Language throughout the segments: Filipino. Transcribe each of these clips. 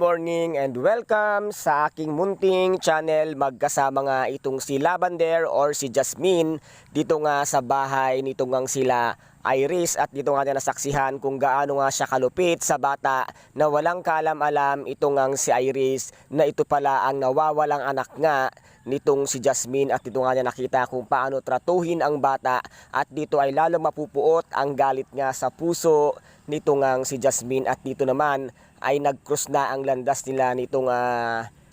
morning and welcome sa aking munting channel. Magkasama nga itong si Lavender or si Jasmine dito nga sa bahay nito nga sila Iris, at dito nga nasaksihan kung gaano nga siya kalupit sa bata na walang kaalam-alam ito nga si Iris na ito pala ang nawawalang anak nga nitong si Jasmine, at dito nga nakita kung paano tratuhin ang bata, at dito ay lalong mapupuot ang galit nga sa puso nito nga si Jasmine. At dito naman ay nag-cross na ang landas nila nitong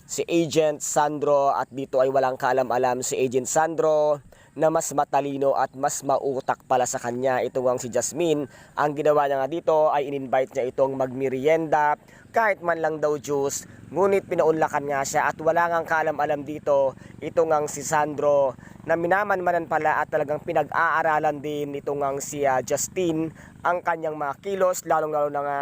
si Agent Sandro, at dito ay walang kaalam-alam si Agent Sandro na mas matalino at mas mautak pala sa kanya ito nga si Jasmine. Ang ginawa niya nga dito ay in-invite niya itong magmerienda, kahit man lang daw juice, ngunit pinaunlakan nga siya, at wala ngang kaalam-alam dito ito nga si Sandro na minamanmanan pala at talagang pinag-aaralan din nito nga si Justine ang kanyang mga kilos, lalong-lalo na nga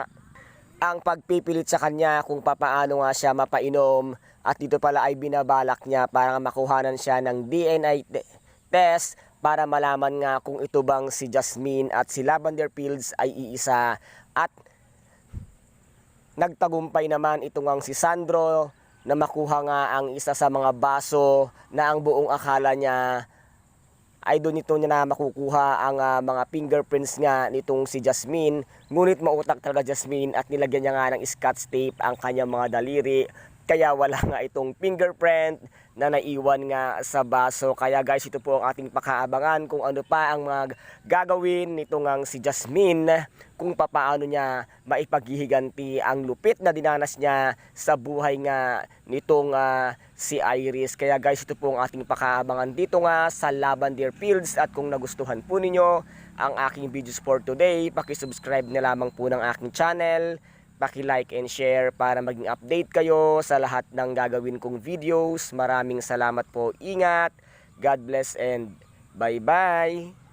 ang pagpipilit sa kanya kung papaano nga siya mapainom. At dito pala ay binabalak niya para makuhanan siya ng DNA test para malaman nga kung ito bang si Jasmine at si Lavender Fields ay iisa. At nagtagumpay naman ito nga si Sandro na makuha nga ang isa sa mga baso na ang buong akala niya ay doon ito niya na makukuha ang mga fingerprints nga nitong si Jasmine. Ngunit mautak talaga Jasmine at nilagyan niya nga ng scotch tape ang kanyang mga daliri, kaya wala nga itong fingerprint na naiwan nga sa baso. Kaya guys, ito po ang ating pakaabangan kung ano pa ang mga gagawin nito nga si Jasmine, kung papaano niya maipaghihiganti ang lupit na dinanas niya sa buhay nga nitong si Iris. Kaya guys, ito po ang ating pakaabangan dito nga sa Lavender Fields. At kung nagustuhan po ninyo ang aking videos for today, paki-subscribe na lamang po ng aking channel, paki-like and share para maging update kayo sa lahat ng gagawin kong videos. Maraming salamat po. Ingat, God bless and bye-bye.